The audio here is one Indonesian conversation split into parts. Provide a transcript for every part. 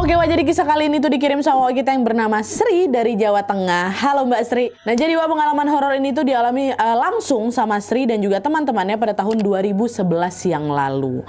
Oke, Wak, jadi kisah kali ini tuh dikirim sama Wak kita yang bernama Sri dari Jawa Tengah. Halo Mbak Sri. Nah, jadi Wak, pengalaman horor ini tuh dialami langsung sama Sri dan juga teman-temannya pada tahun 2011 yang lalu.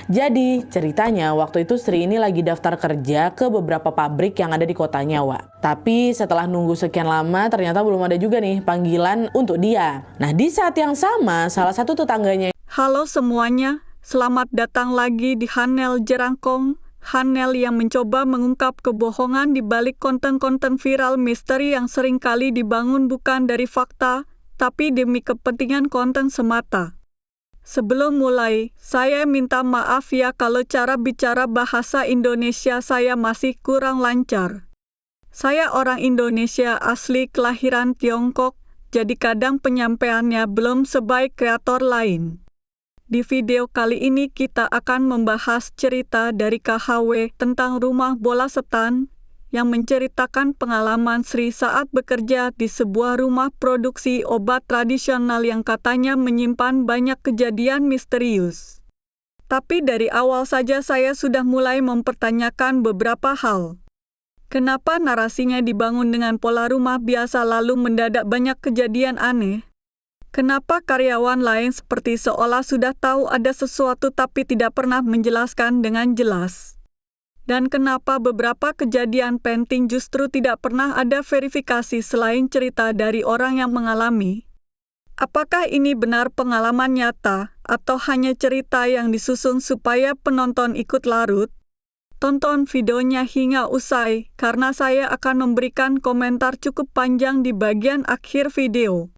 Jadi ceritanya waktu itu Sri ini lagi daftar kerja ke beberapa pabrik yang ada di kotanya, Wak. Tapi setelah nunggu sekian lama ternyata belum ada juga nih panggilan untuk dia. Nah, di saat yang sama salah satu tetangganya. Halo semuanya, selamat datang lagi di Hanel Jerangkong. Hanel yang mencoba mengungkap kebohongan di balik konten-konten viral misteri yang sering kali dibangun bukan dari fakta, tapi demi kepentingan konten semata. Sebelum mulai, saya minta maaf ya kalau cara bicara bahasa Indonesia saya masih kurang lancar. Saya orang Indonesia asli kelahiran Tiongkok, jadi kadang penyampaiannya belum sebaik kreator lain. Di video kali ini kita akan membahas cerita dari KHW tentang rumah bola setan yang menceritakan pengalaman Sri saat bekerja di sebuah rumah produksi obat tradisional yang katanya menyimpan banyak kejadian misterius. Tapi dari awal saja saya sudah mulai mempertanyakan beberapa hal. Kenapa narasinya dibangun dengan pola rumah biasa lalu mendadak banyak kejadian aneh? Kenapa karyawan lain seperti seolah sudah tahu ada sesuatu tapi tidak pernah menjelaskan dengan jelas? Dan kenapa beberapa kejadian penting justru tidak pernah ada verifikasi selain cerita dari orang yang mengalami? Apakah ini benar pengalaman nyata atau hanya cerita yang disusun supaya penonton ikut larut? Tonton videonya hingga usai karena saya akan memberikan komentar cukup panjang di bagian akhir video.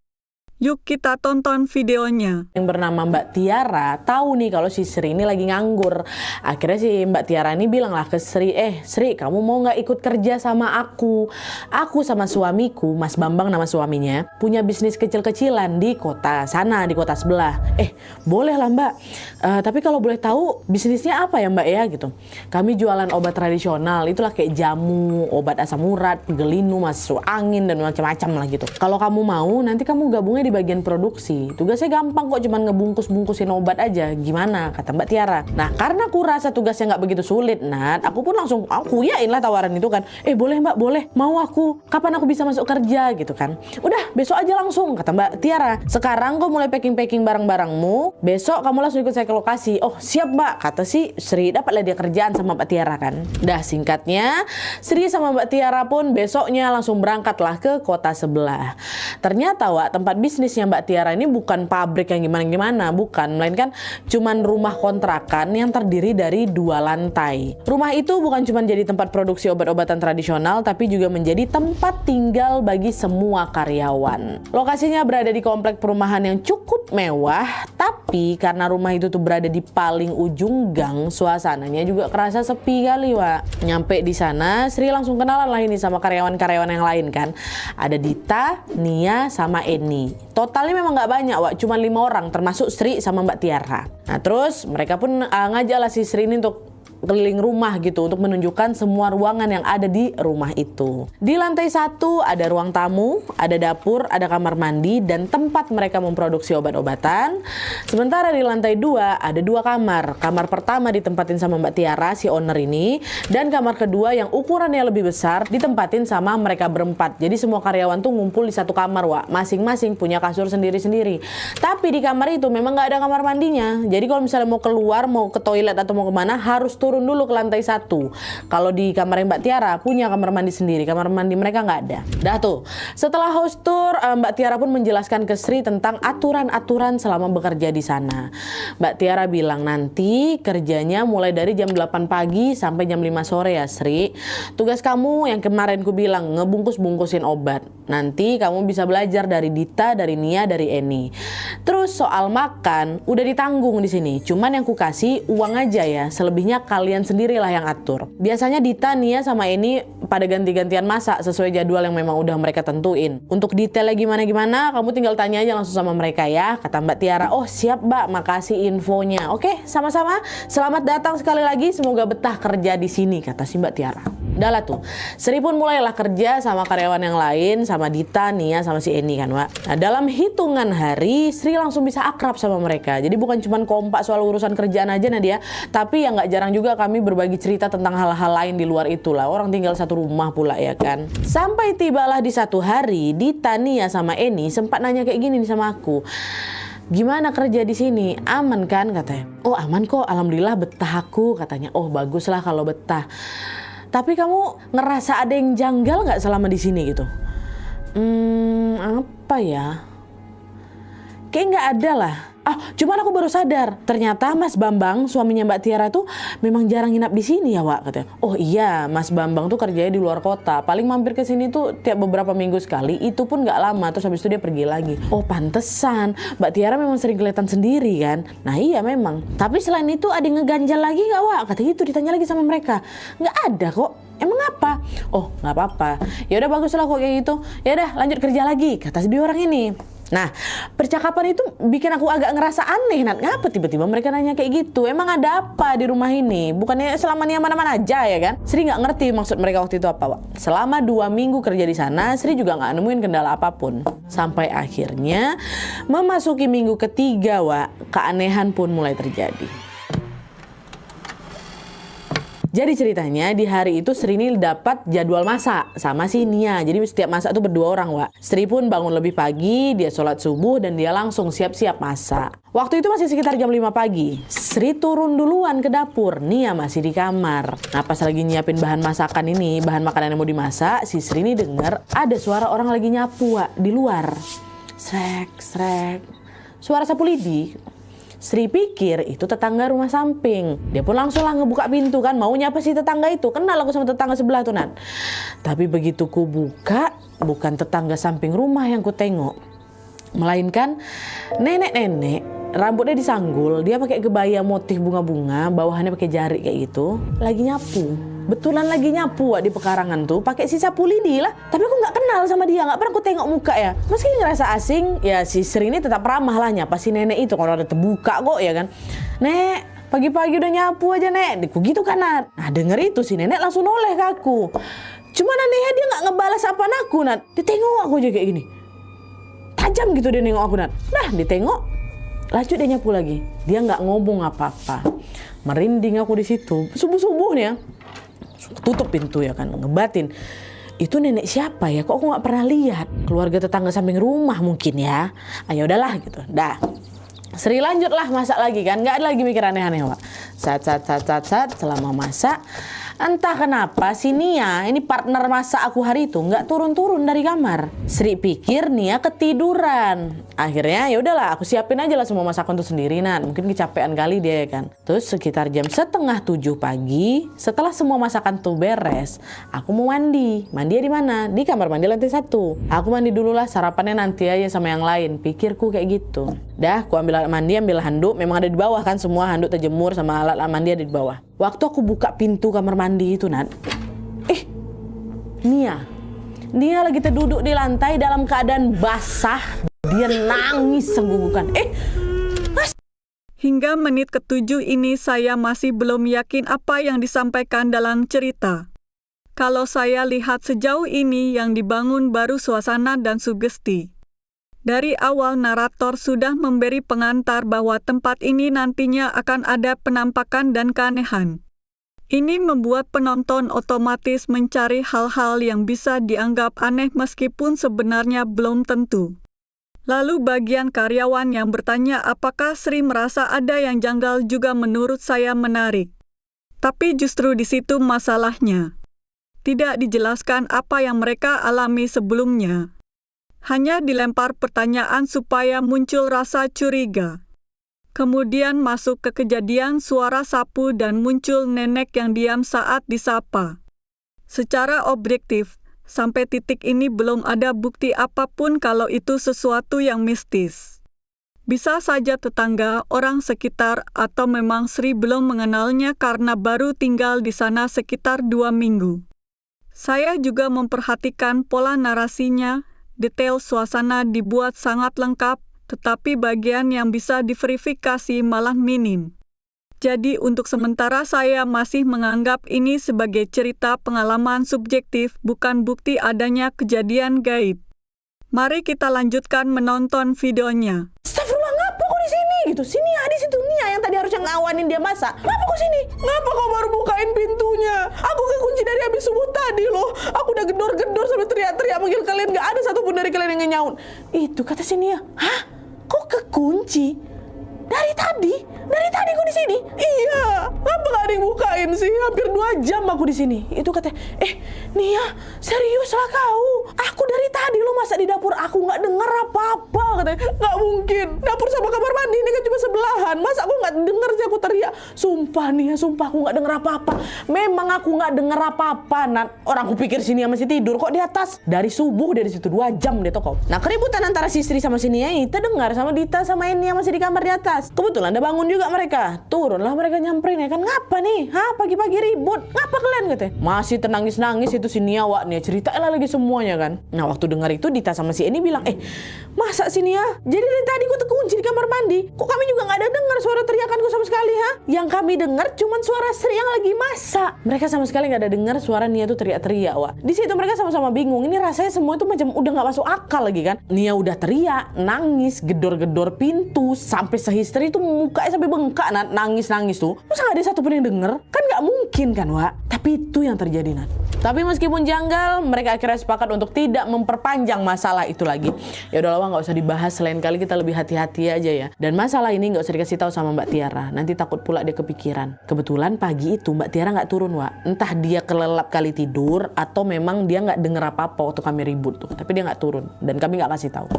Yuk kita tonton videonya. Yang bernama Mbak Tiara tahu nih kalau si Sri ini lagi nganggur. Akhirnya si Mbak Tiara ini bilang lah ke Sri, Sri, kamu mau nggak ikut kerja sama aku? Aku sama suamiku, Mas Bambang nama suaminya, punya bisnis kecil-kecilan di kota sana, di kota sebelah. Boleh lah Mbak. Tapi kalau boleh tahu bisnisnya apa ya Mbak ya gitu. Kami jualan obat tradisional, itulah kayak jamu, obat asam urat, gelinu, masuk angin dan macam-macam lah gitu. Kalau kamu mau, nanti kamu gabungnya di bagian produksi. Tugasnya gampang kok, cuman ngebungkus-bungkusin obat aja. Gimana? Kata Mbak Tiara. Nah, karena aku rasa tugasnya nggak begitu sulit, Nat, aku pun langsung aku yain lah tawaran itu kan. Boleh Mbak, boleh. Mau aku. Kapan aku bisa masuk kerja gitu kan? Udah, besok aja langsung, kata Mbak Tiara. Sekarang kau mulai packing-packing barang-barangmu. Besok kamu langsung ikut saya ke lokasi. Oh, siap Mbak, kata si Sri. Dapatlah dia kerjaan sama Mbak Tiara kan. Dah, singkatnya, Sri sama Mbak Tiara pun besoknya langsung berangkatlah ke kota sebelah. Ternyata, Wak, tempat bisnisnya Mbak Tiara ini bukan pabrik yang gimana-gimana, bukan, melainkan cuman rumah kontrakan yang terdiri dari 2 lantai. Rumah itu bukan cuma jadi tempat produksi obat-obatan tradisional, tapi juga menjadi tempat tinggal bagi semua karyawan. Lokasinya berada di komplek perumahan yang cukup mewah, tapi karena rumah itu tuh berada di paling ujung gang, suasananya juga kerasa sepi kali, Wak. Nyampe di sana, Sri langsung kenalan lah ini sama karyawan-karyawan yang lain kan. Ada Dita, Nia, sama Eni. Totalnya memang nggak banyak, Wak, cuma 5 orang termasuk Sri sama Mbak Tiara. Nah, terus mereka pun ngajak lah si Sri ini untuk keliling rumah gitu untuk menunjukkan semua ruangan yang ada di rumah itu. Di lantai 1 ada ruang tamu, ada dapur, ada kamar mandi dan tempat mereka memproduksi obat-obatan. Sementara di lantai 2 ada 2 kamar. Kamar pertama ditempatin sama Mbak Tiara si owner ini, dan kamar kedua yang ukurannya lebih besar ditempatin sama mereka berempat. Jadi semua karyawan tuh ngumpul di satu kamar, Wak. Masing-masing punya kasur sendiri-sendiri. Tapi di kamar itu memang nggak ada kamar mandinya. Jadi kalau misalnya mau keluar, mau ke toilet atau mau kemana harus turun dulu ke lantai 1. Kalau di kamar Mbak Tiara punya kamar mandi sendiri, kamar mandi mereka nggak ada. Dah tuh, setelah host tour, Mbak Tiara pun menjelaskan ke Sri tentang aturan-aturan selama bekerja di sana. Mbak Tiara bilang nanti kerjanya mulai dari jam 8 pagi sampai jam 5 sore ya Sri. Tugas kamu yang kemarin ku bilang ngebungkus-bungkusin obat. Nanti kamu bisa belajar dari Dita, dari Nia, dari Eni. Terus soal makan udah ditanggung di sini. Cuman yang ku kasih uang aja ya. Selebihnya kalian sendirilah yang atur. Biasanya Dita, Nia, sama Eni pada ganti-gantian masak sesuai jadwal yang memang udah mereka tentuin. Untuk detailnya gimana-gimana, kamu tinggal tanya aja langsung sama mereka ya, kata Mbak Tiara. Oh siap Mbak, makasih infonya. Oke, sama-sama. Selamat datang sekali lagi, semoga betah kerja di sini, kata si Mbak Tiara. Udah lah tuh, Sri pun mulailah kerja sama karyawan yang lain, sama Dita, Nia, sama si Eni kan Wak. Nah dalam hitungan hari, Sri langsung bisa akrab sama mereka. Jadi bukan cuma kompak soal urusan kerjaan aja Nadia, tapi yang gak jarang juga kami berbagi cerita tentang hal-hal lain di luar itulah. Orang tinggal satu rumah pula ya kan. Sampai tibalah di satu hari, Dita, Nia, sama Eni sempat nanya kayak gini nih sama aku. Gimana kerja di sini? Aman kan katanya. Oh aman kok, alhamdulillah betah aku katanya. Oh baguslah kalau betah. Tapi kamu ngerasa ada yang janggal nggak selama di sini gitu? Apa ya? Kayak nggak ada lah. Cuman aku baru sadar, ternyata Mas Bambang, suaminya Mbak Tiara tuh memang jarang nginap di sini ya Wak katanya. Oh iya, Mas Bambang tuh kerjanya di luar kota. Paling mampir ke sini tuh tiap beberapa minggu sekali. Itu pun nggak lama, terus habis itu dia pergi lagi. Oh pantesan, Mbak Tiara memang sering kelihatan sendiri kan? Nah iya memang. Tapi selain itu ada yang ngeganjal lagi nggak Wak? Katanya itu ditanya lagi sama mereka. Nggak ada kok. Emang apa? Oh nggak apa-apa. Ya udah bagus lah kok kayak gitu. Ya udah lanjut kerja lagi, kata si dua orang ini. Nah, percakapan itu bikin aku agak ngerasa aneh, Nat. Ngapa tiba-tiba mereka nanya kayak gitu? Emang ada apa di rumah ini? Bukannya selama ini aman-aman aja ya kan? Sri nggak ngerti maksud mereka waktu itu apa, Wak. Selama 2 minggu kerja di sana, Sri juga nggak nemuin kendala apapun. Sampai akhirnya memasuki minggu ketiga, Wak, keanehan pun mulai terjadi. Jadi ceritanya di hari itu Sri ini dapat jadwal masak sama si Nia. Jadi setiap masak tuh berdua orang Wak. Sri pun bangun lebih pagi, dia sholat subuh dan dia langsung siap-siap masak. Waktu itu masih sekitar jam 5 pagi. Sri turun duluan ke dapur, Nia masih di kamar. Nah pas lagi nyiapin bahan masakan ini, bahan makanan yang mau dimasak, si Sri ini denger ada suara orang lagi nyapu Wak, di luar. Srek, srek. Suara sapu lidi. Sri pikir itu tetangga rumah samping. Dia pun langsung lah ngebuka pintu kan. Maunya apa sih tetangga itu? Kenal aku sama tetangga sebelah tuh Nat. Tapi begitu ku buka, bukan tetangga samping rumah yang ku tengok, melainkan nenek-nenek. Rambutnya disanggul, dia pakai kebaya motif bunga-bunga, bawahannya pakai jari kayak gitu. Lagi nyapu. Betulan lagi nyapu Wak, di pekarangan tuh pakai si sapu lidi lah. Tapi aku nggak kenal sama dia, nggak pernah aku tengok muka ya. Meski ngerasa asing, ya si Sri ini tetap ramah lah nyapa si nenek itu kalau ada terbuka kok ya kan. Nek, pagi-pagi udah nyapu aja Nek. Aku gitu kan Nat. Nah denger itu si nenek langsung noleh ke aku. Cuman anehnya dia nggak ngebalas apaan aku Nat. Ditengok aku aja kayak gini. Tajam gitu dia nengok aku Nat. Nah ditengok, lanjut dia nyapu lagi. Dia nggak ngomong apa-apa. Merinding aku di situ. Subuh-subuhnya tutup pintu ya kan, ngebatin. Itu nenek siapa ya? Kok aku nggak pernah lihat? Keluarga tetangga samping rumah mungkin ya. Ayo udahlah gitu. Dah. Sri lanjut lah masak lagi kan, nggak ada lagi mikir aneh-aneh Wak. Sat selama masak. Entah kenapa si Nia, ini partner masak aku hari itu, nggak turun-turun dari kamar. Sri pikir Nia ketiduran. Akhirnya ya udahlah, aku siapin aja lah semua masakan tuh sendiri Nat. Mungkin kecapean kali dia ya kan. Terus sekitar jam 6:30 pagi, setelah semua masakan tuh beres, aku mau mandi. Mandinya di mana? Di kamar mandi lantai 1. Aku mandi dulu lah, sarapannya nanti aja sama yang lain. Pikirku kayak gitu. Dah, aku ambil alat mandi, ambil handuk. Memang ada di bawah kan, semua handuk terjemur sama alat mandi ada di bawah. Waktu aku buka pintu kamar mandi itu Nat, Nia lagi terduduk di lantai dalam keadaan basah. Dia nangis senggugukan. Mas. Hingga menit ke-7 ini saya masih belum yakin apa yang disampaikan dalam cerita. Kalau saya lihat sejauh ini yang dibangun baru suasana dan sugesti. Dari awal narator sudah memberi pengantar bahwa tempat ini nantinya akan ada penampakan dan keanehan. Ini membuat penonton otomatis mencari hal-hal yang bisa dianggap aneh meskipun sebenarnya belum tentu. Lalu bagian karyawan yang bertanya apakah Sri merasa ada yang janggal juga menurut saya menarik. Tapi justru di situ masalahnya. Tidak dijelaskan apa yang mereka alami sebelumnya. Hanya dilempar pertanyaan supaya muncul rasa curiga. Kemudian masuk ke kejadian suara sapu dan muncul nenek yang diam saat disapa. Secara objektif, sampai titik ini belum ada bukti apapun kalau itu sesuatu yang mistis. Bisa saja tetangga, orang sekitar, atau memang Sri belum mengenalnya karena baru tinggal di sana sekitar 2 minggu. Saya juga memperhatikan pola narasinya. Detail suasana dibuat sangat lengkap, tetapi bagian yang bisa diverifikasi malah minim. Jadi untuk sementara saya masih menganggap ini sebagai cerita pengalaman subjektif, bukan bukti adanya kejadian gaib. Mari kita lanjutkan menonton videonya. Astagfirullah, ngapa kok di sini gitu? Sini ya, di situ Nia yang tadi harusnya ngawanin dia masak. Ngapa kok sini? Ngapa kau baru bukain pintunya? Aku kekunci dari habis subuh tadi loh. Aku udah gedor-gedor sampai teriak-teriak manggil kalian, gak ada satupun dari kalian yang nyaut. Itu kata si Nia. Hah? Kok kekunci? Dari tadi? Dari tadi kok di sini? Iya. Ngapa gak ada yang bukain sih? Hampir 2 jam aku di sini. Itu kata, Nia, serius lah kau. Aku dari tadi lo masak di dapur, aku nggak dengar apa-apa. Katanya, nggak mungkin. Dapur sama kamar mandi ini kan cuma sebelahan. Masa aku nggak dengar sih aku teriak? Sumpah Nia, sumpah aku nggak dengar apa-apa. Memang aku nggak dengar apa-apa, Nat. Orang aku pikir si Nia masih tidur kok di atas. Dari subuh dari situ 2 jam dia toko. Nah keributan antara si istri sama si Nia ini terdengar sama Dita sama Nia masih di kamar di atas. Kebetulan udah bangun juga mereka. Turunlah mereka nyamperin ya kan. Ngapa nih? Pagi-pagi ribut. Ngapa kalian katanya? Masih tenangis-nangis itu si Nia Nia ceritain lagi semuanya kan. Nah waktu dengar itu Dita sama si Eni bilang, masa si Nia? Jadi dari tadi gue terkunci di kamar mandi. Kok kami juga nggak ada dengar suara teriakanku sama sekali Yang kami dengar cuman suara Sri yang lagi masak. Mereka sama sekali nggak ada dengar suara Nia tuh teriak-teriak Di situ mereka sama-sama bingung. Ini rasanya semua itu macam udah nggak masuk akal lagi kan. Nia udah teriak, nangis, gedor-gedor pintu sampai sehisteri itu mukanya sampai bengkak nangis-nangis tuh. Masa nggak ada satupun yang denger? Kan nggak mungkin kan Tapi itu yang terjadi Tapi meskipun janggal, mereka akhirnya sepakat untuk tidak memperpanjang masalah itu lagi. Ya udah nggak usah dibahas, lain kali kita lebih hati-hati aja ya. Dan masalah ini nggak usah dikasih tahu sama Mbak Tiara, nanti takut pula dia kepikiran. Kebetulan pagi itu Mbak Tiara nggak turun entah dia kelelap kali tidur atau memang dia nggak denger apa-apa waktu kami ribut tuh. Tapi dia nggak turun dan kami nggak kasih tahu.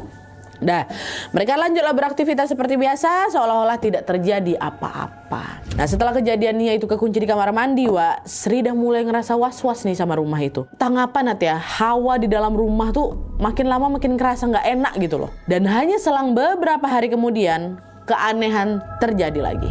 Mereka lanjutlah beraktivitas seperti biasa, seolah-olah tidak terjadi apa-apa. Nah setelah kejadian Nia itu kekunci di kamar mandi Sri udah mulai ngerasa was-was nih sama rumah itu. Tanggapan hawa di dalam rumah tuh makin lama makin kerasa nggak enak gitu loh. Dan hanya selang beberapa hari kemudian keanehan terjadi lagi.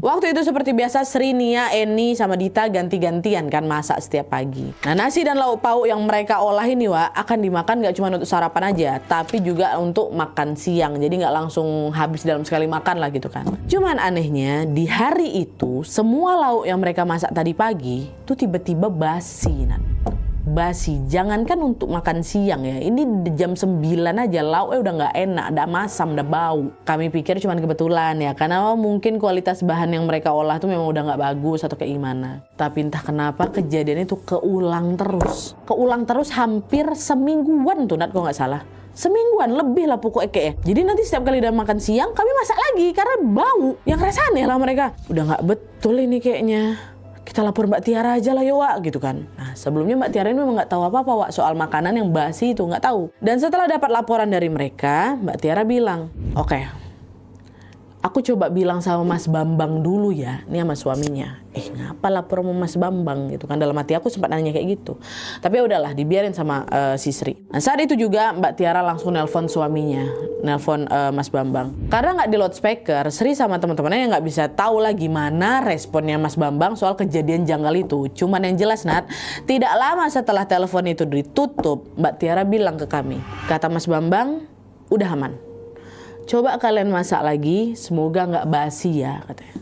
Waktu itu seperti biasa Sri, Nia, Eni, sama Dita ganti-gantian kan masak setiap pagi. Nah nasi dan lauk pauk yang mereka olah ini akan dimakan gak cuma untuk sarapan aja, tapi juga untuk makan siang. Jadi gak langsung habis dalam sekali makan lah gitu kan. Cuman anehnya di hari itu semua lauk yang mereka masak tadi pagi tuh tiba-tiba basi Basi, jangankan untuk makan siang ya. Ini jam 9 aja lauknya udah nggak enak, udah masam, udah bau. Kami pikir cuma kebetulan ya, karena mungkin kualitas bahan yang mereka olah tuh memang udah nggak bagus atau kayak gimana. Tapi entah kenapa kejadian itu keulang terus hampir semingguan tuh kok nggak salah. Semingguan lebih lah pokoknya kayaknya. Jadi nanti setiap kali udah makan siang kami masak lagi karena bau. Yang rasa aneh lah mereka. Udah nggak betul ini kayaknya. Kita lapor Mbak Tiara aja lah gitu kan. Nah sebelumnya Mbak Tiara ini memang nggak tahu apa-apa soal makanan yang basi itu, nggak tahu. Dan setelah dapat laporan dari mereka, Mbak Tiara bilang, oke, aku coba bilang sama Mas Bambang dulu ya, ini sama suaminya. Ngapa lapor sama Mas Bambang gitu kan. Dalam hati aku sempat nanya kayak gitu. Tapi ya udahlah, dibiarin sama si Sri. Nah saat itu juga Mbak Tiara langsung nelpon suaminya, nelpon Mas Bambang. Karena nggak di loudspeaker, Sri sama teman-temannya nggak bisa tahu lah gimana responnya Mas Bambang soal kejadian janggal itu. Cuman yang jelas tidak lama setelah telepon itu ditutup, Mbak Tiara bilang ke kami, kata Mas Bambang, udah aman. Coba kalian masak lagi, semoga nggak basi ya katanya.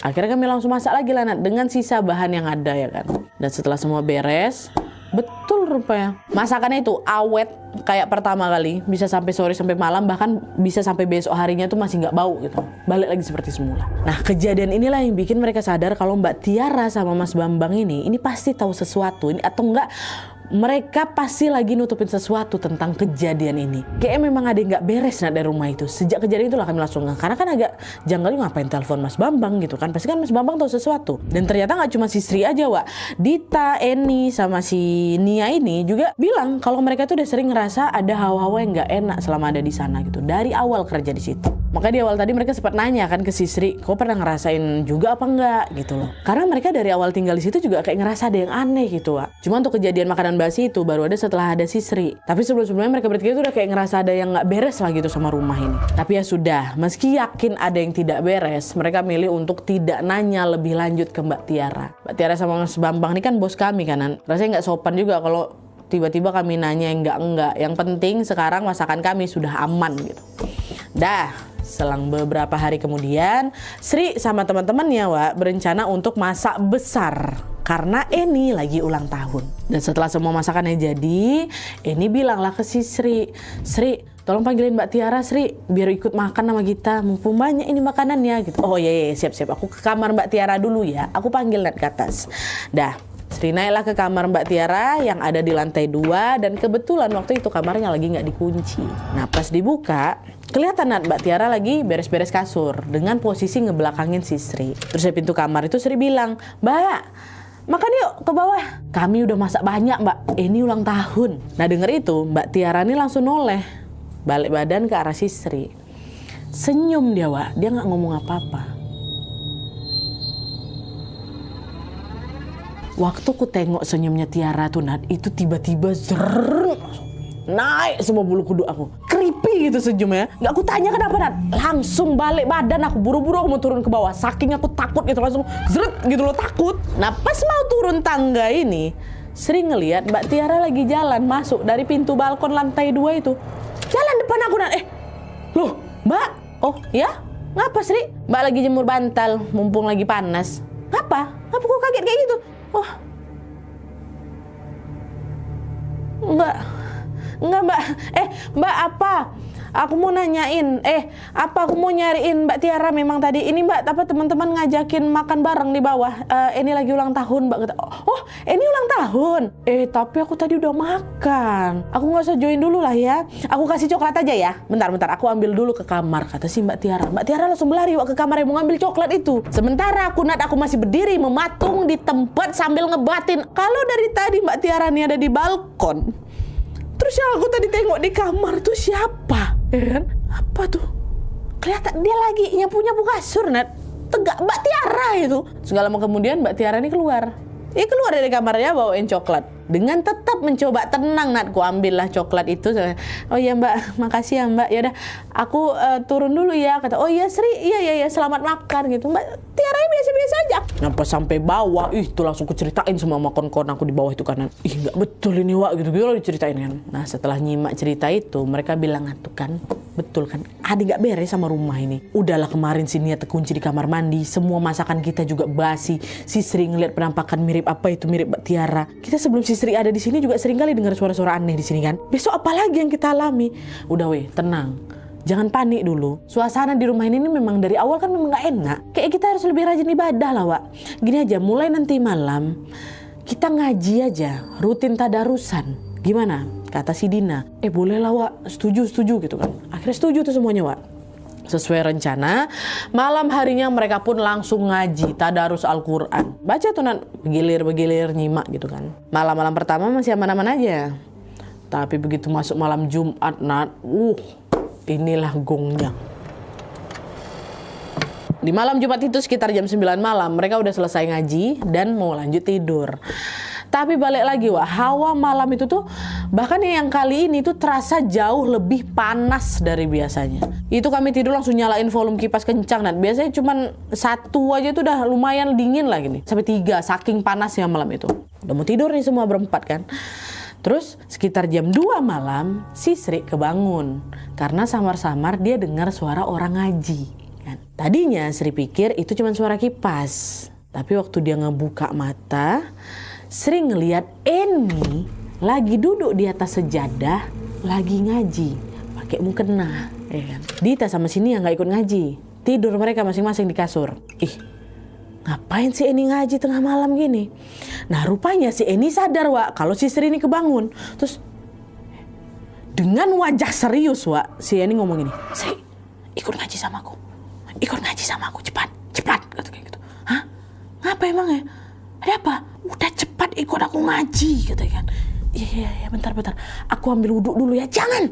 Akhirnya kami langsung masak lagi lah dengan sisa bahan yang ada ya kan. Dan setelah semua beres, betul rupanya masakannya itu awet kayak pertama kali, bisa sampai sore sampai malam, bahkan bisa sampai besok harinya tuh masih nggak bau gitu, balik lagi seperti semula. Nah kejadian inilah yang bikin mereka sadar kalau Mbak Tiara sama Mas Bambang ini pasti tahu sesuatu ini, atau enggak mereka pasti lagi nutupin sesuatu tentang kejadian ini. Kayaknya memang ada yang nggak beres dari rumah itu. Sejak kejadian itulah kami langsung karena kan agak janggalnya ngapain telepon Mas Bambang gitu kan. Pasti kan Mas Bambang tahu sesuatu. Dan ternyata nggak cuma si Sri aja Dita, Eni, sama si Nia ini juga bilang kalau mereka tuh udah sering ngerasa ada hawa-hawa yang nggak enak selama ada di sana gitu. Dari awal kerja di situ. Makanya di awal tadi mereka sempat nanya kan ke si Sri, kau pernah ngerasain juga apa enggak gitu loh. Karena mereka dari awal tinggal di situ juga kayak ngerasa ada yang aneh gitu Cuma untuk kejadian makanan basi itu baru ada setelah ada si Sri. Tapi sebelum-sebelumnya mereka bertiga itu udah kayak ngerasa ada yang nggak beres lah gitu sama rumah ini. Tapi ya sudah, meski yakin ada yang tidak beres, mereka milih untuk tidak nanya lebih lanjut ke Mbak Tiara. Mbak Tiara sama Mas Bambang ini kan bos kami kan. Rasanya nggak sopan juga kalau tiba-tiba kami nanya yang enggak. Yang penting sekarang masakan kami sudah aman gitu. Selang beberapa hari kemudian, Sri sama teman-temannya berencana untuk masak besar karena Eni lagi ulang tahun. Dan setelah semua masakannya jadi, Eni bilanglah ke si Sri, "Sri, tolong panggilin Mbak Tiara, Sri, biar ikut makan sama kita. Mumpung banyak ini makanannya," gitu. "Oh iya, siap-siap. Aku ke kamar Mbak Tiara dulu ya. Aku panggil Nat ke atas." Dah, Sri naiklah ke kamar Mbak Tiara yang ada di lantai 2 dan kebetulan waktu itu kamarnya lagi nggak dikunci. Nah, pas dibuka, kelihatan Mbak Tiara lagi beres-beres kasur dengan posisi ngebelakangin si Sri. Terus dari pintu kamar itu Sri bilang, "Mbak, makan yuk ke bawah. Kami udah masak banyak, Mbak. Ini ulang tahun." Nah, denger itu Mbak Tiara ini langsung noleh, balik badan ke arah si Sri. Senyum dia, dia nggak ngomong apa-apa. Waktu ku tengok senyumnya Tiara tuh Nat, itu tiba-tiba naik semua bulu kuduk aku. Creepy gitu senyumnya. Gak aku tanya kenapa Nat. Langsung balik badan aku, buru-buru aku mau turun ke bawah. Saking aku takut gitu, langsung zret gitu loh, takut. Nah pas mau turun tangga ini, Sri ngeliat Mbak Tiara lagi jalan masuk dari pintu balkon lantai 2 itu. Jalan depan aku Nat. Loh Mbak, oh ya? Ngapa Sri? Mbak lagi jemur bantal, mumpung lagi panas. Ngapa? Ngapa kok kaget kayak gitu? Oh, enggak Mbak. Mbak apa? Aku mau nanyain. Aku mau nyariin Mbak Tiara memang tadi. Ini Mbak, teman-teman ngajakin makan bareng di bawah. Ini lagi ulang tahun Mbak. Oh, ini ulang tahun. Tapi aku tadi udah makan. Aku nggak usah join dulu lah ya. Aku kasih coklat aja ya. Bentar. Aku ambil dulu ke kamar, kata si Mbak Tiara. Mbak Tiara langsung berlari ke kamar mau ngambil coklat itu. Sementara aku masih berdiri mematung di tempat sambil ngebatin. Kalau dari tadi Mbak Tiara nih ada di balkon, terus yang aku tadi tengok di kamar tuh siapa? Ya kan? Apa tuh? Kelihatan dia lagi nyapu kasur, Nat. Tegak Mbak Tiara itu. Segala lama kemudian Mbak Tiara ini keluar. Keluar dari kamarnya bawain coklat. Dengan tetap mencoba tenang, Nat, ku ambillah coklat itu. "Oh iya Mbak, makasih ya Mbak. Yaudah, aku turun dulu ya." Kata, "Oh iya Sri, iya selamat makan," gitu. Mbak Tiara biasa-biasa aja. Nampak sampai bawah, itu langsung ku ceritain semua sama kawan-kawan aku di bawah itu kanan. Nggak betul ini gitu loh diceritain kan. Nah setelah nyimak cerita itu, mereka bilang, "Tuh kan, betul kan, Adi nggak beres sama rumah ini. Udahlah kemarin si Nia terkunci di kamar mandi, semua masakan kita juga basi. Si Sri ngeliat penampakan mirip Mbak Tiara. Kita sebelum si Sri ada di sini juga sering kali dengar suara-suara aneh di sini kan. Besok apa lagi yang kita alami?" Udah tenang. Jangan panik dulu. Suasana di rumah ini memang dari awal kan memang gak enak. Kayak kita harus lebih rajin ibadah lah, Gini aja, mulai nanti malam kita ngaji aja, rutin tadarusan. Gimana? Kata si Dina. Boleh lah, setuju gitu kan. Akhirnya setuju tuh semuanya, Sesuai rencana, malam harinya mereka pun langsung ngaji tadarus Al-Quran. Baca tuh Nat, begilir, nyimak gitu kan. Malam-malam pertama masih aman-aman aja. Tapi begitu masuk malam Jumat, Nat, inilah gongnya. Di malam Jumat itu sekitar jam 9 malam, mereka udah selesai ngaji dan mau lanjut tidur. Tapi balik lagi, hawa malam itu tuh bahkan yang kali ini tuh terasa jauh lebih panas dari biasanya. Itu kami tidur langsung nyalain volume kipas kencang, dan biasanya cuman 1 aja tuh udah lumayan dingin lah gini. Sampai 3, saking panasnya malam itu. Udah mau tidur nih semua berempat kan. Terus sekitar jam 2 malam, si Sri kebangun. Karena samar-samar dia dengar suara orang ngaji. Kan. Tadinya Sri pikir itu cuma suara kipas. Tapi waktu dia ngebuka mata, Sri ngeliat Eni lagi duduk di atas sejadah, lagi ngaji, pakai mukena, ya kan? Dita sama sini yang nggak ikut ngaji, tidur mereka masing-masing di kasur. Ngapain si Eni ngaji tengah malam gini? Nah rupanya si Eni sadar kalau si Sri ini kebangun. Terus dengan wajah serius si Eni ngomong gini, "Sri, ikut ngaji sama aku, cepat, kata kayak gitu." "Hah? Ngapa emangnya? Ada apa?" "Udah cepat ikut aku ngaji," katanya kan. Iya, bentar. Aku ambil wudhu dulu ya. Jangan.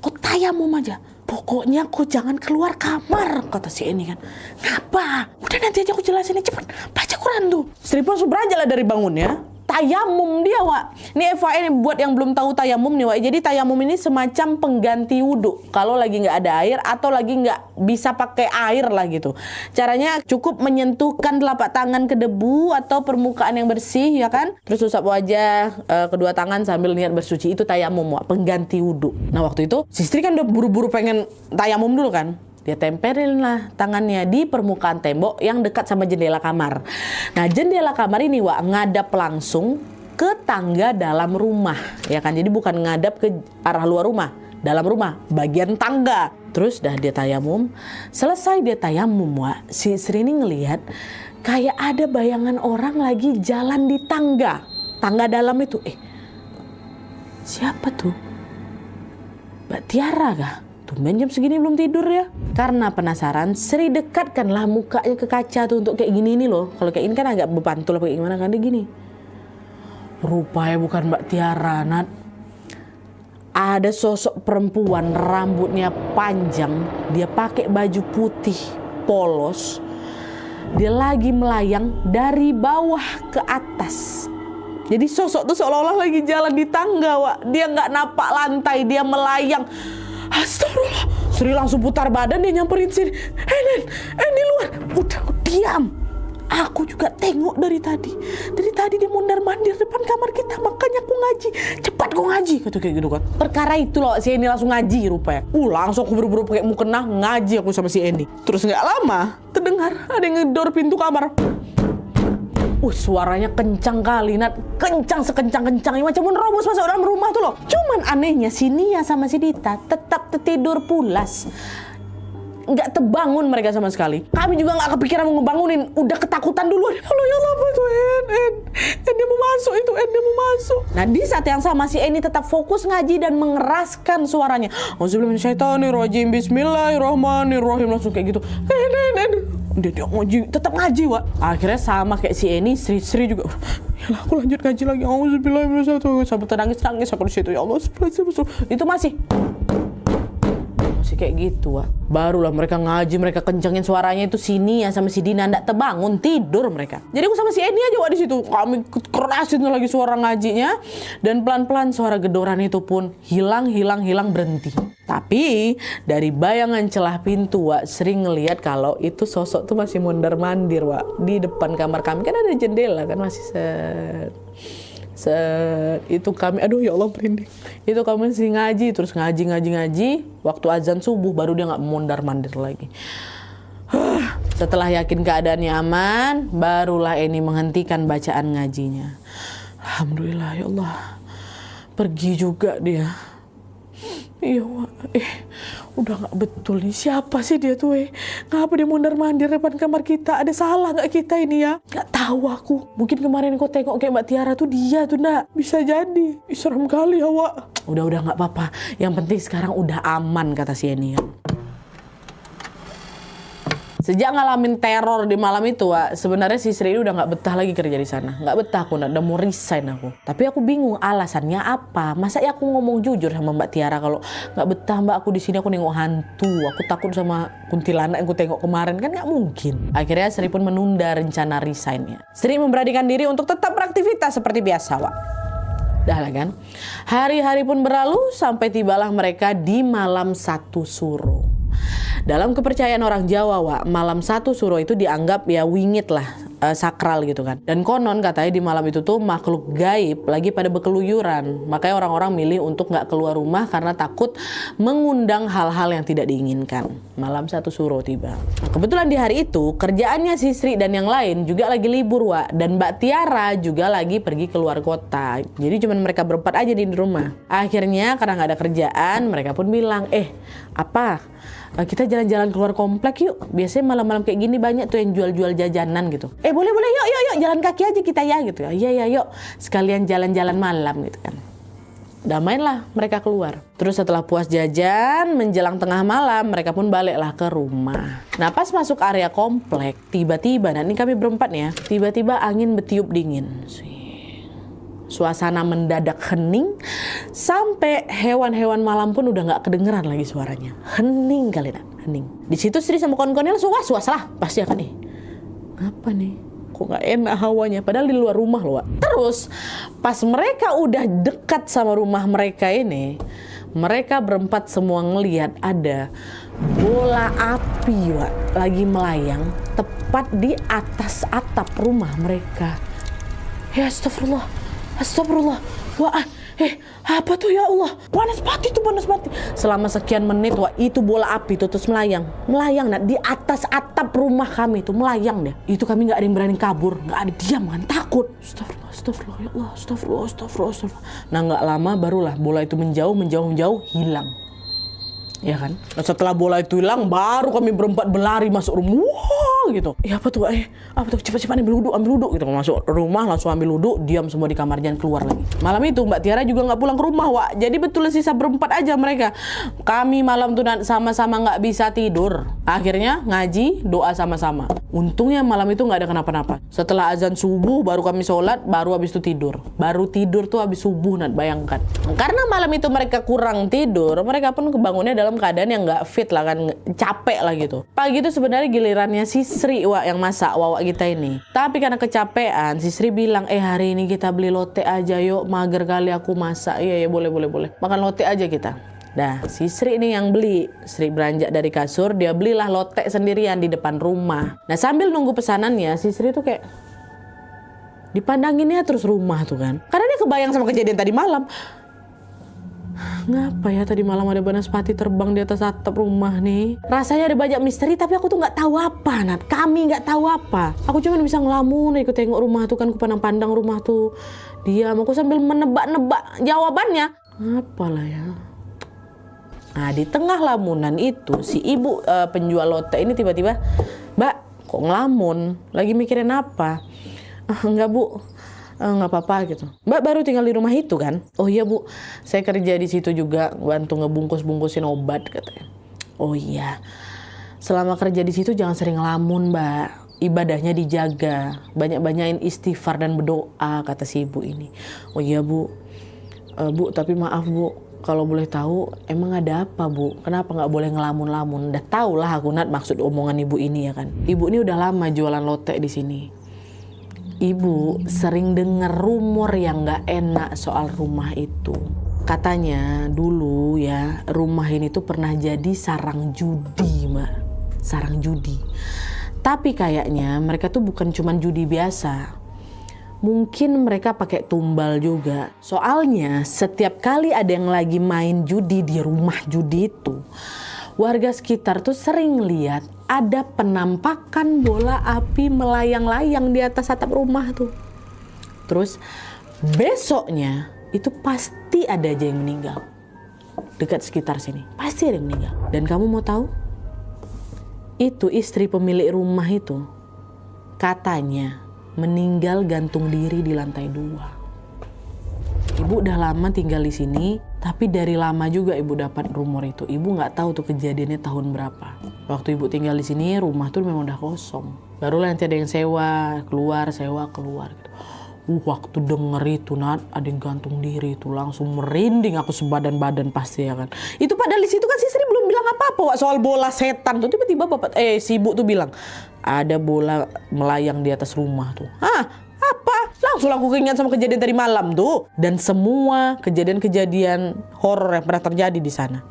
Kau tayamum aja. Pokoknya kau jangan keluar kamar, kata si Eni kan. "Ngapa? Udah nanti aja aku jelasin, cepat. Baca Quran tuh." Sri pun langsung beranjak lah dari bangunnya. tayamum dia, Wak. Ini FYI buat yang belum tahu tayamum nih, Wak. Jadi tayamum ini semacam pengganti wudhu kalau lagi nggak ada air atau lagi nggak bisa pakai air lah gitu. Caranya cukup menyentuhkan telapak tangan ke debu atau permukaan yang bersih, ya kan? Terus usap wajah kedua tangan sambil niat bersuci. Itu tayamum, Wak, pengganti wudhu. Nah waktu itu si istri kan udah buru-buru pengen tayamum dulu kan. Dia tempelin lah tangannya di permukaan tembok yang dekat sama jendela kamar. Nah jendela kamar ini, Wak, ngadap langsung ke tangga dalam rumah, ya kan? Jadi bukan ngadap ke arah luar rumah, dalam rumah, bagian tangga. Terus dah dia tayamum. Selesai dia tayamum, Wak, si istri ini ngelihat kayak ada bayangan orang lagi jalan di tangga dalam itu. Siapa tuh? Mbak Tiara kah? Tumben jam segini belum tidur ya. Karena penasaran, Sri dekatkanlah mukanya ke kaca tuh untuk kayak gini nih loh. Kalau kayak ini kan agak bepantul apa kayak gimana kan, dia gini. Rupanya bukan Mbak Tiara, Nat. Ada sosok perempuan rambutnya panjang, dia pakai baju putih polos. Dia lagi melayang dari bawah ke atas. Jadi sosok tuh seolah-olah lagi jalan di tangga, Wak. Dia nggak napak lantai, dia melayang. Astagfirullah. Sri langsung putar badan, dia nyamperin sini. Di luar. Udah, diam. Aku juga tengok dari tadi. Dari tadi dia mondar-mandir depan kamar kita, makanya aku ngaji. Cepat kau ngaji, kata kayak gitu kan. Perkara itu loh, si Eni langsung ngaji rupanya. Langsung aku buru-buru pakai mukena ngaji aku sama si Eni. Terus nggak lama, terdengar ada yang ngedor pintu kamar. Suaranya kencang kali, Nat. Kencang sekencang-kencangnya, macam menerobos masuk dalam rumah tuh loh. Cuman anehnya si Nia sama si Dita tetap tertidur pulas. Nggak terbangun mereka sama sekali. Kami juga nggak kepikiran mau ngebangunin. Udah ketakutan duluan. Halo ya Allah, apa itu? Dia mau masuk itu, dia mau masuk. Nah di saat yang sama si Eni tetap fokus ngaji dan mengeraskan suaranya. Auzubillahiminasyaitonirrajim, bismillahirrahmanirrahim. Langsung kayak gitu. Dia ngaji, tetap ngaji, Wak. Akhirnya sama kayak si Eni, Sri juga. Yalah, aku lanjut ngaji lagi. Auzubillahiminasyaitonirrajim. Sampai nangis aku di situ. Ya Allah, itu masih kayak gitu, Wak. Barulah mereka ngaji, mereka kencengin suaranya itu sini ya sama si Dina, ndak terbangun, tidur mereka. Jadi aku sama si Eni aja, Wak, di situ. Kami kerasin lagi suara ngajinya dan pelan-pelan suara gedoran itu pun hilang berhenti. Tapi dari bayangan celah pintu, Wak, sering ngelihat kalau itu sosok tuh masih mondar-mandir, Wak. Di depan kamar kami kan ada jendela kan, masih itu kami, aduh ya Allah merinding. Itu kami masih ngaji, terus ngaji. Waktu azan subuh baru dia nggak mondar-mandir lagi. Setelah yakin keadaannya aman, barulah Eni menghentikan bacaan ngajinya. Alhamdulillah ya Allah. Pergi juga dia. Iya, Wak. Udah gak betul nih. Siapa sih dia tuh, Ngapa dia mondar-mandir depan kamar kita? Ada salah gak kita ini ya? Gak tahu aku. Mungkin kemarin kau tengok kayak Mbak Tiara tuh dia tuh, Ndak. Bisa jadi. Serem kali ya, Wak. Udah gak apa-apa. Yang penting sekarang udah aman, kata si Eni ya. Sejak ngalamin teror di malam itu, Wak, sebenarnya si Sri udah nggak betah lagi kerja di sana. Nggak betah aku, udah mau resign aku. Tapi aku bingung alasannya apa. Masa ya aku ngomong jujur sama Mbak Tiara kalau nggak betah, Mbak, aku di sini aku nengok hantu. Aku takut sama kuntilanak yang aku tengok kemarin, kan nggak mungkin. Akhirnya Sri pun menunda rencana resignnya. Sri memberanikan diri untuk tetap beraktivitas seperti biasa, Wak. Dah lah kan. Hari-hari pun berlalu sampai tibalah mereka di malam 1 suro. Dalam kepercayaan orang Jawa, Wak, malam 1 suro itu dianggap ya wingit lah, sakral gitu kan. Dan konon katanya di malam itu tuh makhluk gaib lagi pada berkeluyuran. Makanya orang-orang milih untuk nggak keluar rumah karena takut mengundang hal-hal yang tidak diinginkan. Malam 1 suro tiba. Nah, kebetulan di hari itu kerjaannya si Sri dan yang lain juga lagi libur, Wak. Dan Mbak Tiara juga lagi pergi keluar kota. Jadi cuma mereka berempat aja di rumah. Akhirnya karena nggak ada kerjaan, mereka pun bilang, kita jalan-jalan keluar komplek yuk. Biasanya malam-malam kayak gini banyak tuh yang jual-jual jajanan gitu. Boleh yuk jalan kaki aja kita ya gitu. Iya yuk. Sekalian jalan-jalan malam gitu kan. Damailah mereka keluar. Terus setelah puas jajan, menjelang tengah malam mereka pun baliklah ke rumah. Nah pas masuk area komplek, tiba-tiba, nah ini kami berempat nih ya, tiba-tiba angin bertiup dingin. Suasana mendadak hening, sampai hewan-hewan malam pun udah nggak kedengeran lagi suaranya. Hening kali, Nak. Hening. Di situ Sri sama kawan-kawannya langsung was lah. Pasti akan apa nih? kok nggak enak hawanya. Padahal di luar rumah loh, Wak. Terus pas mereka udah dekat sama rumah mereka ini, mereka berempat semua ngelihat ada bola api, Wak, lagi melayang tepat di atas atap rumah mereka. Ya astagfirullah, astagfirullah. Wah, apa tuh ya Allah? Panas banget itu, panas banget. Selama sekian menit, Wak, itu bola api itu terus melayang. Melayang, nah, di atas atap rumah kami itu melayang deh. Itu kami nggak ada yang berani kabur, nggak ada, diam kan, takut. Astagfirullah, astagfirullah, ya Allah, astagfirullah, astagfirullah, astagfirullah. Nah, nggak lama barulah bola itu menjauh, hilang. Ya kan? Nah, setelah bola itu hilang, baru kami berempat berlari masuk rumah. Wah, gitu. Apa tuh? Apa tuh? Cepat-cepat ambil wudhu gitu. Masuk rumah langsung ambil wudhu, diam semua di kamar, jangan keluar lagi. Malam itu Mbak Tiara juga nggak pulang ke rumah, Wak. Jadi betul sisa berempat aja mereka. Kami malam tuh sama-sama nggak bisa tidur. Akhirnya ngaji, doa sama-sama. Untungnya malam itu nggak ada kenapa-napa. Setelah azan subuh baru kami sholat, baru habis itu tidur. Baru tidur tuh habis subuh, Nat, bayangkan. Karena malam itu mereka kurang tidur, mereka pun kebangunnya dalam keadaan yang nggak fit lah kan, capek lah gitu. Pagi itu sebenarnya gilirannya si Sri, Wak, yang masak, Wawa kita ini. Tapi karena kecapean, si Sri bilang, hari ini kita beli lote aja yuk, mager kali aku masak. Iya, boleh. Makan lote aja kita. Nah, si Sri ini yang beli. Sri beranjak dari kasur, dia belilah lote sendirian di depan rumah. Nah, sambil nunggu pesanannya, si Sri tuh kayak dipandanginnya terus rumah tuh kan. Karena dia kebayang sama kejadian tadi malam. Ngapa ya tadi malam ada banaspati terbang di atas atap rumah nih? Rasanya ada banyak misteri, tapi aku tuh nggak tahu apa, Nat. Kami nggak tahu apa. Aku cuma bisa ngelamun, ikut tengok rumah tuh kan, aku pandang-pandang rumah tuh. Diam, aku sambil menebak-nebak jawabannya. Apalah ya. Nah, di tengah lamunan itu, si ibu penjual lote ini tiba-tiba, Mbak, kok ngelamun? Lagi mikirin apa? Enggak, Bu. Nggak apa-apa gitu. Mbak baru tinggal di rumah itu kan? Oh iya, Bu, saya kerja di situ juga, bantu ngebungkus-bungkusin obat katanya. Oh iya, selama kerja di situ jangan sering ngelamun, Mbak. Ibadahnya dijaga, banyak-banyakin istighfar dan berdoa, kata si ibu ini. Oh iya, Bu. Bu, tapi maaf, Bu, kalau boleh tahu emang ada apa, Bu? Kenapa nggak boleh ngelamun-lamun? Udah tau lah aku, Nat, maksud omongan ibu ini ya kan. Ibu ini udah lama jualan lotek di sini. Ibu sering dengar rumor yang gak enak soal rumah itu. Katanya dulu ya, rumah ini tuh pernah jadi sarang judi, Mbak. Sarang judi. Tapi kayaknya mereka tuh bukan cuman judi biasa. Mungkin mereka pakai tumbal juga. Soalnya setiap kali ada yang lagi main judi di rumah judi itu, warga sekitar tuh sering lihat ada penampakan bola api melayang-layang di atas atap rumah tuh. Terus besoknya itu pasti ada aja yang meninggal. Dekat sekitar sini pasti ada yang meninggal. Dan kamu mau tahu? Itu istri pemilik rumah itu katanya meninggal gantung diri di lantai 2. Ibu udah lama tinggal di sini, tapi dari lama juga ibu dapat rumor itu. Ibu nggak tahu tuh kejadiannya tahun berapa. Waktu ibu tinggal di sini, rumah tuh memang udah kosong. Barulah nanti ada yang sewa keluar gitu. Waktu denger itu, Nat, ada yang gantung diri itu, langsung merinding aku sebadan-badan pasti ya kan. Itu padahal di situ kan si Sri belum bilang apa-apa, Wak, soal bola setan tuh. Tiba-tiba si ibu tuh bilang ada bola melayang di atas rumah tuh. Apa? Langsung aku keinget sama kejadian tadi malam tuh. Dan semua kejadian-kejadian horor yang pernah terjadi di sana.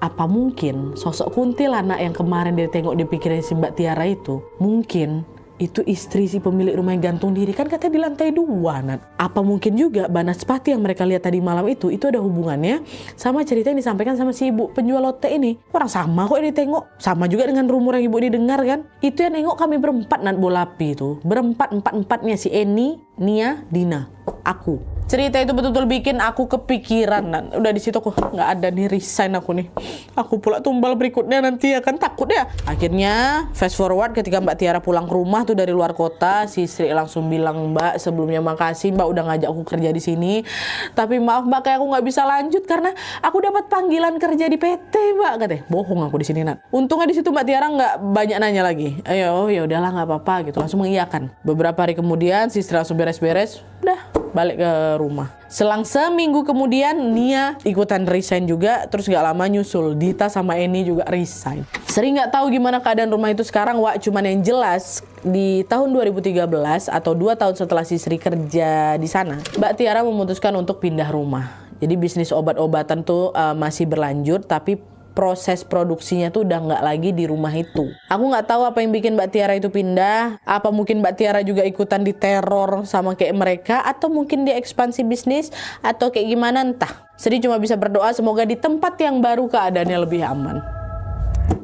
Apa mungkin sosok kuntilanak yang kemarin dia tengok di pikiran si Mbak Tiara itu, mungkin itu istri si pemilik rumah yang gantung diri, kan katanya di lantai 2, Nat. Apa mungkin juga banaspati yang mereka lihat tadi malam itu ada hubungannya sama cerita yang disampaikan sama si ibu penjual lote ini. Orang sama kok ini tengok. Sama juga dengan rumor yang ibu didengar kan. Itu yang nengok kami berempat, Nat, bola api itu. Berempat, empat-empatnya, si Eni, Nia, Dina, aku. Cerita itu betul-betul bikin aku kepikiran, Nat. Udah di situ aku nggak ada nih, resign aku nih. Aku pula tumbal berikutnya nanti ya kan, takut ya. Akhirnya fast forward ketika Mbak Tiara pulang ke rumah tuh dari luar kota, si Sri langsung bilang, Mbak, sebelumnya makasih Mbak udah ngajak aku kerja di sini. Tapi maaf Mbak, kayak aku nggak bisa lanjut karena aku dapat panggilan kerja di PT, Mbak, katanya. Bohong aku di sini, Nat. Untungnya di situ Mbak Tiara nggak banyak nanya lagi. Ayo, ya udahlah nggak apa-apa gitu, langsung mengiyakan. Beberapa hari kemudian si Sri langsung beres-beres, udah balik ke rumah. Selang seminggu kemudian Nia ikutan resign juga, terus gak lama nyusul Dita sama Eni juga resign. Sering gak tahu gimana keadaan rumah itu sekarang, Wak, cuman yang jelas di tahun 2013 atau 2 tahun setelah si Sri kerja di sana, Mbak Tiara memutuskan untuk pindah rumah. Jadi bisnis obat-obatan tuh masih berlanjut, tapi proses produksinya tuh udah nggak lagi di rumah itu. Aku nggak tahu apa yang bikin Mbak Tiara itu pindah. Apa mungkin Mbak Tiara juga ikutan diteror sama kayak mereka, atau mungkin dia ekspansi bisnis, atau kayak gimana entah. Sri cuma bisa berdoa semoga di tempat yang baru keadaannya lebih aman.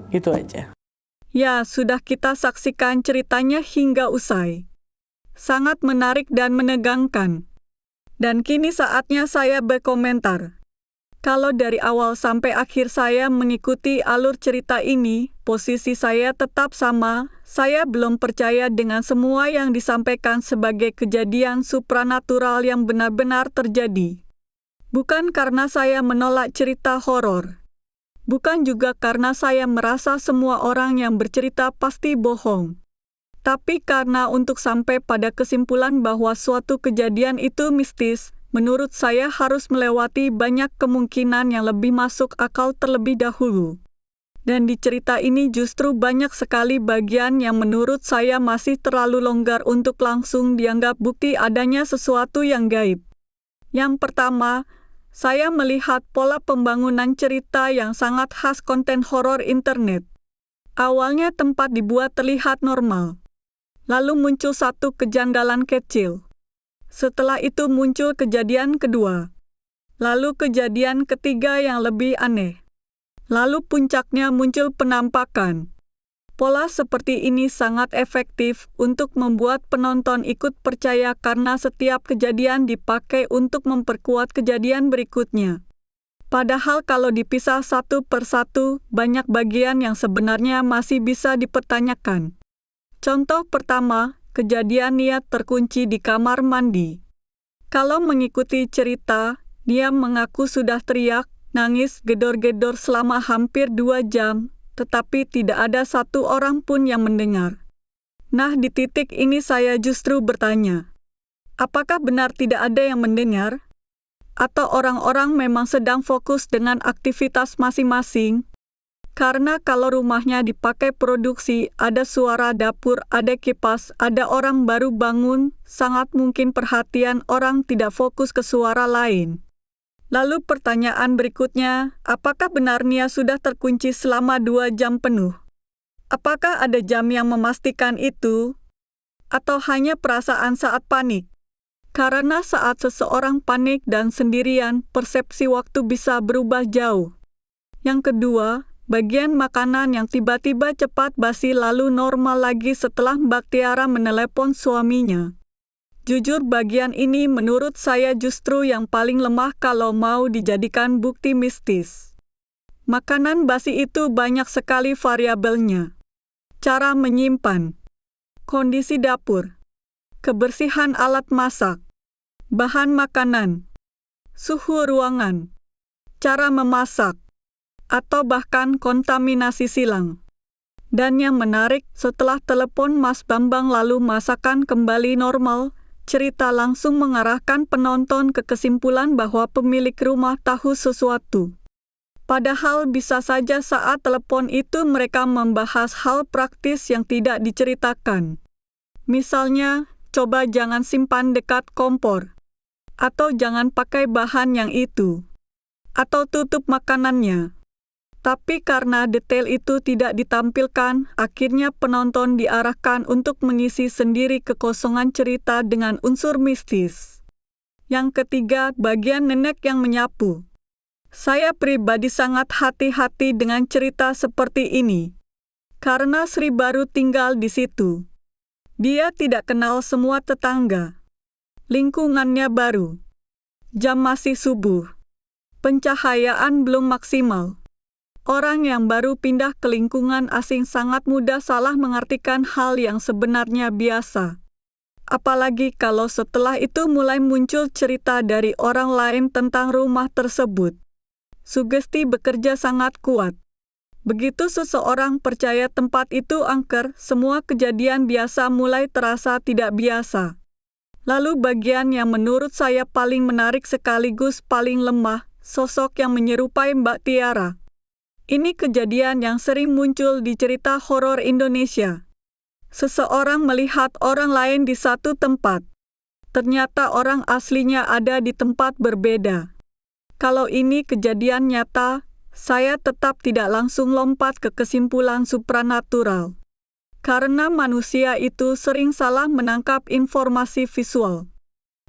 Gitu aja. Ya, sudah kita saksikan ceritanya hingga usai. Sangat menarik dan menegangkan. Dan kini saatnya saya berkomentar. Kalau dari awal sampai akhir saya mengikuti alur cerita ini, posisi saya tetap sama. Saya belum percaya dengan semua yang disampaikan sebagai kejadian supranatural yang benar-benar terjadi. Bukan karena saya menolak cerita horor. Bukan juga karena saya merasa semua orang yang bercerita pasti bohong. Tapi karena untuk sampai pada kesimpulan bahwa suatu kejadian itu mistis, menurut saya harus melewati banyak kemungkinan yang lebih masuk akal terlebih dahulu. Dan di cerita ini justru banyak sekali bagian yang menurut saya masih terlalu longgar untuk langsung dianggap bukti adanya sesuatu yang gaib. Yang pertama, saya melihat pola pembangunan cerita yang sangat khas konten horor internet. Awalnya tempat dibuat terlihat normal. Lalu muncul satu kejanggalan kecil. Setelah itu muncul kejadian kedua. Lalu kejadian ketiga yang lebih aneh. Lalu puncaknya muncul penampakan. Pola seperti ini sangat efektif untuk membuat penonton ikut percaya karena setiap kejadian dipakai untuk memperkuat kejadian berikutnya. Padahal kalau dipisah satu persatu, banyak bagian yang sebenarnya masih bisa dipertanyakan. Contoh pertama, kejadian Nia terkunci di kamar mandi. Kalau mengikuti cerita, Nia mengaku sudah teriak, nangis, gedor-gedor selama hampir 2 jam, tetapi tidak ada satu orang pun yang mendengar. Nah, di titik ini saya justru bertanya, apakah benar tidak ada yang mendengar? Atau orang-orang memang sedang fokus dengan aktivitas masing-masing? Karena kalau rumahnya dipakai produksi, ada suara dapur, ada kipas, ada orang baru bangun, sangat mungkin perhatian orang tidak fokus ke suara lain. Lalu pertanyaan berikutnya, apakah benar Nia sudah terkunci selama 2 jam penuh? Apakah ada jam yang memastikan itu? Atau hanya perasaan saat panik? Karena saat seseorang panik dan sendirian, persepsi waktu bisa berubah jauh. Yang kedua, bagian makanan yang tiba-tiba cepat basi lalu normal lagi setelah Mbak Tiara menelepon suaminya. Jujur bagian ini menurut saya justru yang paling lemah kalau mau dijadikan bukti mistis. Makanan basi itu banyak sekali variabelnya. Cara menyimpan, kondisi dapur, kebersihan alat masak, bahan makanan, suhu ruangan, cara memasak, atau bahkan kontaminasi silang. Dan yang menarik, setelah telepon Mas Bambang lalu masakan kembali normal, cerita langsung mengarahkan penonton ke kesimpulan bahwa pemilik rumah tahu sesuatu. Padahal bisa saja saat telepon itu mereka membahas hal praktis yang tidak diceritakan. Misalnya, coba jangan simpan dekat kompor, atau jangan pakai bahan yang itu, atau tutup makanannya. Tapi karena detail itu tidak ditampilkan, akhirnya penonton diarahkan untuk mengisi sendiri kekosongan cerita dengan unsur mistis. Yang ketiga, bagian nenek yang menyapu. Saya pribadi sangat hati-hati dengan cerita seperti ini. Karena Sri baru tinggal di situ. Dia tidak kenal semua tetangga. Lingkungannya baru. Jam masih subuh. Pencahayaan belum maksimal. Orang yang baru pindah ke lingkungan asing sangat mudah salah mengartikan hal yang sebenarnya biasa. Apalagi kalau setelah itu mulai muncul cerita dari orang lain tentang rumah tersebut. Sugesti bekerja sangat kuat. Begitu seseorang percaya tempat itu angker, semua kejadian biasa mulai terasa tidak biasa. Lalu bagian yang menurut saya paling menarik sekaligus paling lemah, sosok yang menyerupai Mbak Tiara. Ini kejadian yang sering muncul di cerita horor Indonesia. Seseorang melihat orang lain di satu tempat. Ternyata orang aslinya ada di tempat berbeda. Kalau ini kejadian nyata, saya tetap tidak langsung lompat ke kesimpulan supranatural. Karena manusia itu sering salah menangkap informasi visual.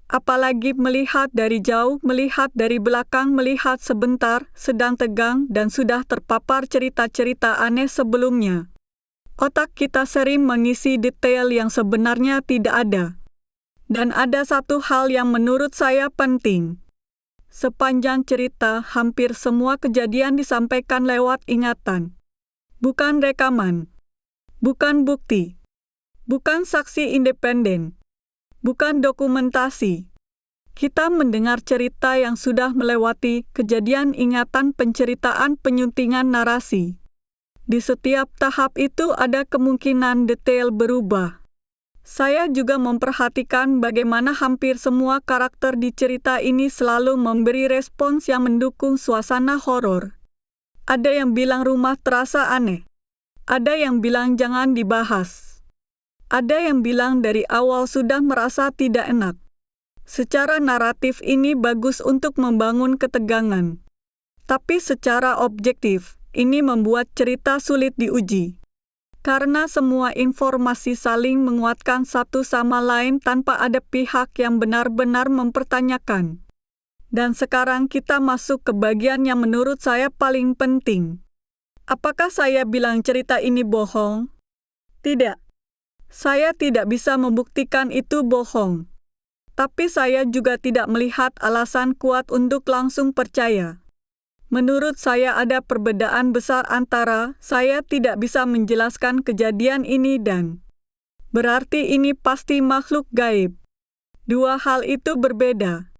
Apalagi melihat dari jauh, melihat dari belakang, melihat sebentar, sedang tegang dan sudah terpapar cerita-cerita aneh sebelumnya. Otak kita sering mengisi detail yang sebenarnya tidak ada. Dan ada satu hal yang menurut saya penting. Sepanjang cerita, hampir semua kejadian disampaikan lewat ingatan. Bukan rekaman. Bukan bukti. Bukan saksi independen. Bukan dokumentasi. Kita mendengar cerita yang sudah melewati kejadian ingatan penceritaan penyuntingan narasi. Di setiap tahap itu ada kemungkinan detail berubah. Saya juga memperhatikan bagaimana hampir semua karakter di cerita ini selalu memberi respons yang mendukung suasana horor. Ada yang bilang rumah terasa aneh. Ada yang bilang jangan dibahas. Ada yang bilang dari awal sudah merasa tidak enak. Secara naratif ini bagus untuk membangun ketegangan. Tapi secara objektif, ini membuat cerita sulit diuji. Karena semua informasi saling menguatkan satu sama lain tanpa ada pihak yang benar-benar mempertanyakan. Dan sekarang kita masuk ke bagian yang menurut saya paling penting. Apakah saya bilang cerita ini bohong? Tidak. Saya tidak bisa membuktikan itu bohong. Tapi saya juga tidak melihat alasan kuat untuk langsung percaya. Menurut saya ada perbedaan besar antara saya tidak bisa menjelaskan kejadian ini dan berarti ini pasti makhluk gaib. Dua hal itu berbeda.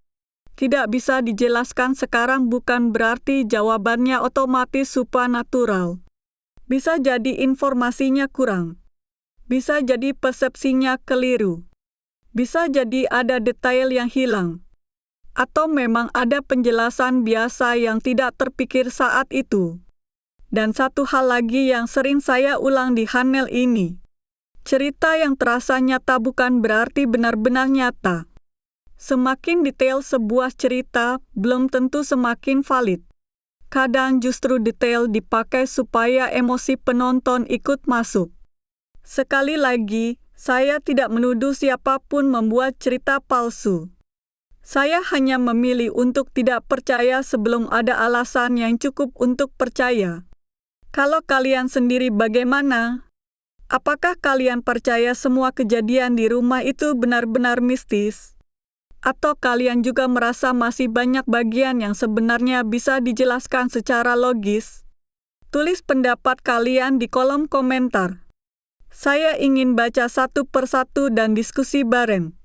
Tidak bisa dijelaskan sekarang bukan berarti jawabannya otomatis supranatural. Bisa jadi informasinya kurang. Bisa jadi persepsinya keliru. Bisa jadi ada detail yang hilang. Atau memang ada penjelasan biasa yang tidak terpikir saat itu. Dan satu hal lagi yang sering saya ulang di Hanel ini. Cerita yang terasa nyata bukan berarti benar-benar nyata. Semakin detail sebuah cerita, belum tentu semakin valid. Kadang justru detail dipakai supaya emosi penonton ikut masuk. Sekali lagi, saya tidak menuduh siapapun membuat cerita palsu. Saya hanya memilih untuk tidak percaya sebelum ada alasan yang cukup untuk percaya. Kalau kalian sendiri bagaimana? Apakah kalian percaya semua kejadian di rumah itu benar-benar mistis? Atau kalian juga merasa masih banyak bagian yang sebenarnya bisa dijelaskan secara logis? Tulis pendapat kalian di kolom komentar. Saya ingin baca satu persatu dan diskusi bareng.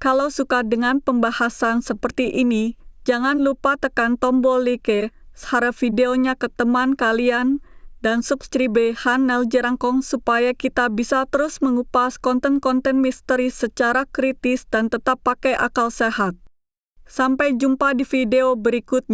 Kalau suka dengan pembahasan seperti ini, jangan lupa tekan tombol like, share videonya ke teman kalian, dan subscribe Hanel Jerangkong supaya kita bisa terus mengupas konten-konten misteri secara kritis dan tetap pakai akal sehat. Sampai jumpa di video berikutnya.